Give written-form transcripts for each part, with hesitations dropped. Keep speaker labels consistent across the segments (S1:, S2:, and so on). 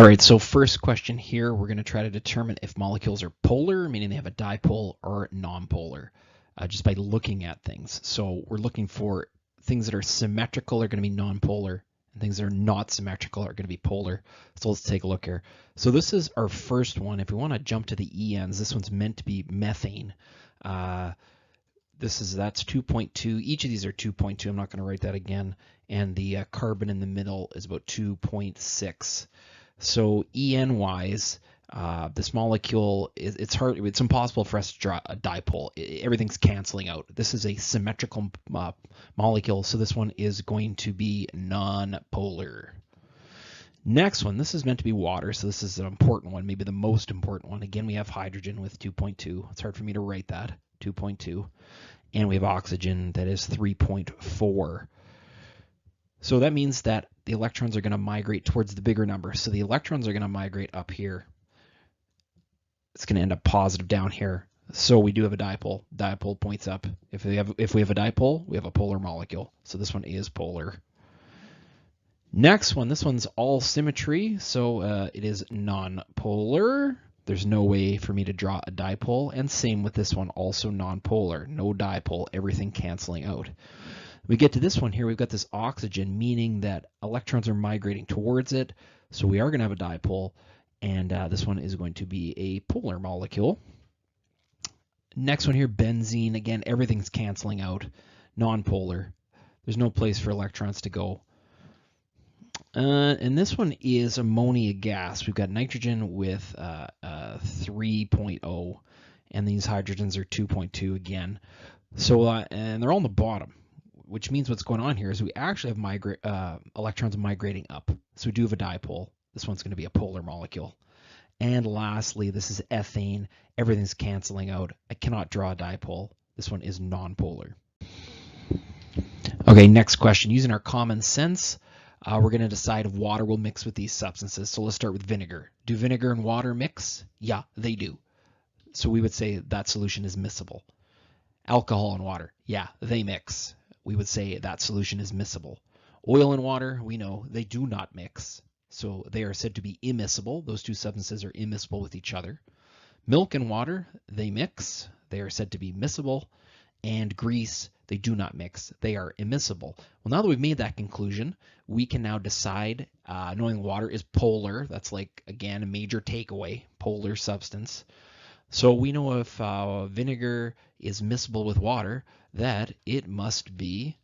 S1: All right, so first question here, we're going to try to determine if molecules are polar, meaning they have a dipole, or nonpolar, just by looking at things. So we're looking for things that are symmetrical are going to be nonpolar, and things that are not symmetrical are going to be polar. So let's take a look here. So this is our first one. If we want to jump to the ENs, this one's meant to be methane. That's 2.2. Each of these are 2.2. I'm not going to write that again. And the carbon in the middle is about 2.6. So EN wise, this molecule it's impossible for us to draw a dipole. Everything's canceling out. This is a symmetrical molecule, so this one is going to be nonpolar. Next one, this is meant to be water, so this is an important one, maybe the most important one. Again, we have hydrogen with 2.2. It's hard for me to write that, 2.2. And we have oxygen that is 3.4. So that means that the electrons are going to migrate towards the bigger number. So the electrons are going to migrate up here. It's going to end up positive down here. So we do have a dipole. Dipole points up. If we have a dipole, we have a polar molecule. So this one is polar. Next one, this one's all symmetry. So it is nonpolar. There's no way for me to draw a dipole. And same with this one, also nonpolar. No dipole, everything canceling out. We get to this one here, we've got this oxygen, meaning that electrons are migrating towards it. So we are going to have a dipole, and this one is going to be a polar molecule. Next one here, benzene. Again, everything's canceling out. Nonpolar. There's no place for electrons to go. And this one is ammonia gas. We've got nitrogen with 3.0, and these hydrogens are 2.2 again. So, and they're all on the bottom, which means what's going on here is we actually have electrons migrating up. So we do have a dipole. This one's going to be a polar molecule. And lastly, this is ethane. Everything's canceling out. I cannot draw a dipole. This one is nonpolar. Okay, next question. Using our common sense, we're going to decide if water will mix with these substances. So let's start with vinegar. Do vinegar and water mix? Yeah, they do. So we would say that solution is miscible. Alcohol and water? Yeah, they mix. We would say that solution is miscible. Oil and water, we know they do not mix. So they are said to be immiscible. Those two substances are immiscible with each other. Milk and water, they mix. They are said to be miscible. And grease, they do not mix. They are immiscible. Well, now that we've made that conclusion, we can now decide, knowing water is polar, that's like, again, a major takeaway, polar substance. So we know if vinegar is miscible with water, that it must be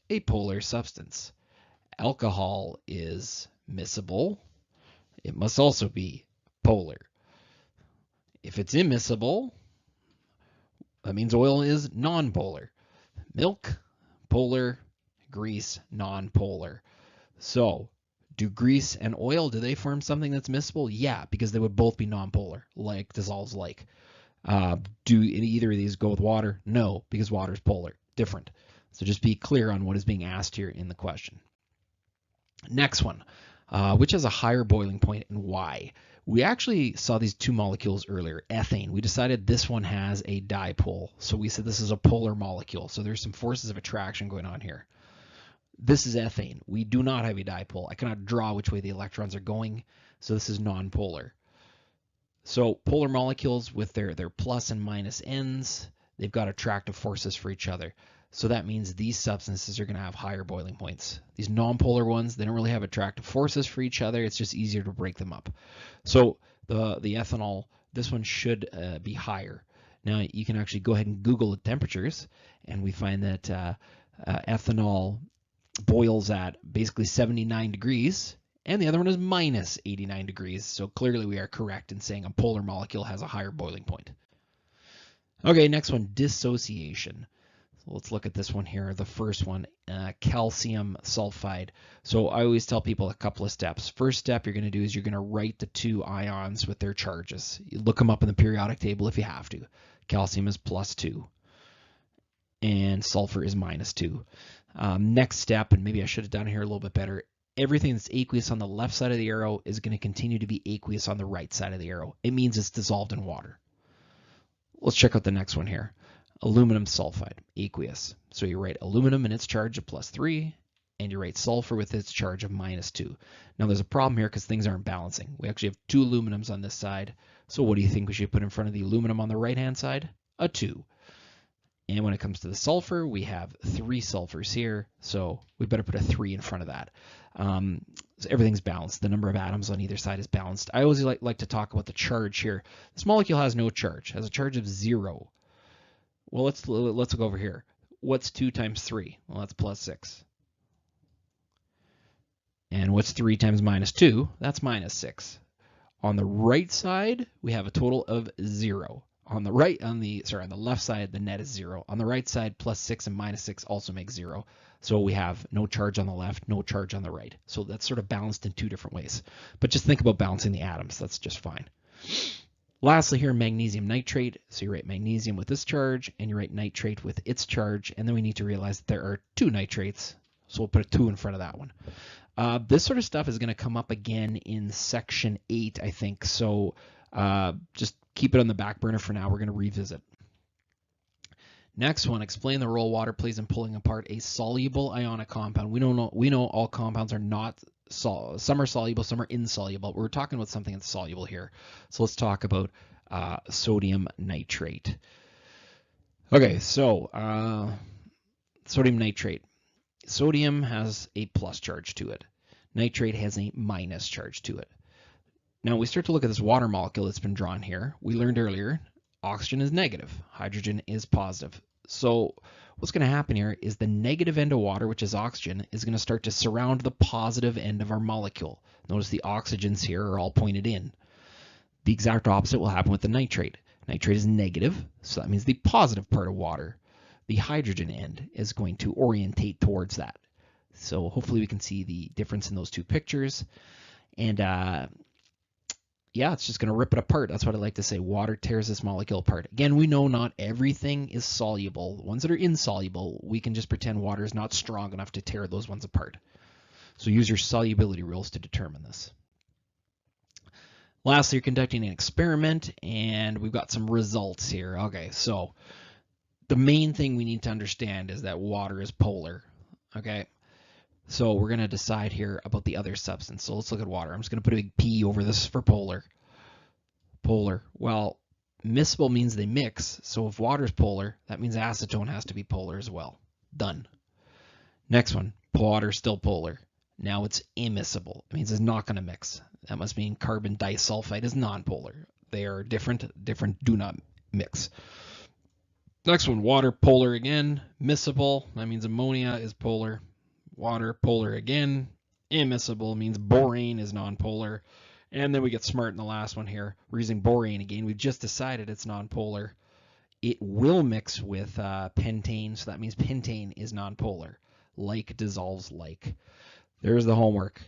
S1: a polar substance. Alcohol is miscible. It must also be polar. If it's immiscible, that means oil is nonpolar. Milk, polar. Grease, nonpolar. So, do grease and oil, do they form something that's miscible? Yeah, because they would both be nonpolar, like dissolves like. Do either of these go with water? No, because water is polar, different. So just be clear on what is being asked here in the question. Next one, which has a higher boiling point and why? We actually saw these two molecules earlier, ethane. We decided this one has a dipole. So we said this is a polar molecule. So there's some forces of attraction going on here. This is ethane. We do not have a dipole. I cannot draw which way the electrons are going. So this is nonpolar. So polar molecules with their plus and minus ends, they've got attractive forces for each other. So that means these substances are going to have higher boiling points. These nonpolar ones, they don't really have attractive forces for each other. It's just easier to break them up. So the ethanol, this one should be higher. Now you can actually go ahead and Google the temperatures, and we find that ethanol boils at basically 79 degrees. And the other one is minus 89 degrees. So clearly we are correct in saying a polar molecule has a higher boiling point. Okay, next one, dissociation. So let's look at this one here. The first one, calcium sulfide. So I always tell people a couple of steps. First step you're going to do is you're going to write the two ions with their charges. You look them up in the periodic table if you have to. Calcium is +2 and sulfur is -2. Next step, and maybe I should have done it here a little bit better, everything that's aqueous on the left side of the arrow is going to continue to be aqueous on the right side of the arrow. It means it's dissolved in water. Let's check out the next one here. Aluminum sulfide, aqueous. So you write aluminum and its charge of +3 and you write sulfur with its charge of -2. Now there's a problem here because things aren't balancing. We actually have 2 aluminums on this side. So what do you think we should put in front of the aluminum on the right-hand side? A 2. And when it comes to the sulfur, we have 3 sulfurs here, so we better put a 3 in front of that. So everything's balanced. The number of atoms on either side is balanced. I always like to talk about the charge here. This molecule has no charge, has a charge of 0. Well, let's go over here. What's 2 times 3? Well, that's +6. And what's 3 times -2? That's -6. On the right side, we have a total of 0. On the left side, the net is 0. On the right side, +6 and -6 also make 0. So we have no charge on the left, no charge on the right. So that's sort of balanced in 2 different ways. But just think about balancing the atoms. That's just fine. Lastly here, magnesium nitrate. So you write magnesium with this charge, and you write nitrate with its charge. And then we need to realize that there are 2 nitrates. So we'll put a 2 in front of that one. This sort of stuff is going to come up again in section 8, I think. So just keep it on the back burner for now. We're going to revisit. Next one, explain the role water plays in pulling apart a soluble ionic compound. We know all compounds are not some are soluble, some are insoluble. We're talking about something that's soluble here. So let's talk about sodium nitrate. Okay, so sodium nitrate. Sodium has a plus charge to it. Nitrate has a minus charge to it. Now we start to look at this water molecule that's been drawn here. We learned earlier, oxygen is negative, hydrogen is positive. So what's going to happen here is the negative end of water, which is oxygen, is going to start to surround the positive end of our molecule. Notice the oxygens here are all pointed in. The exact opposite will happen with the nitrate. Nitrate is negative, so that means the positive part of water. The hydrogen end is going to orientate towards that. So hopefully we can see the difference in those 2 pictures. And yeah, it's just going to rip it apart. That's what I like to say. Water tears this molecule apart. Again, we know not everything is soluble. The ones that are insoluble, we can just pretend water is not strong enough to tear those ones apart. So use your solubility rules to determine this. Lastly, you're conducting an experiment, and we've got some results here. Okay, so the main thing we need to understand is that water is polar. Okay, so we're going to decide here about the other substance. So let's look at water. I'm just going to put a big P over this for polar. Polar. Well, miscible means they mix. So if water is polar, that means acetone has to be polar as well. Done. Next one. Water is still polar. Now it's immiscible. It means it's not going to mix. That must mean carbon disulfide is nonpolar. They are different, do not mix. Next one. Water polar again. Miscible. That means ammonia is polar. Water polar again. Immiscible means borane is nonpolar. And then we get smart in the last one here. We're using borane again. We've just decided it's nonpolar. It will mix with pentane, so that means pentane is nonpolar. Like dissolves like. There's the homework.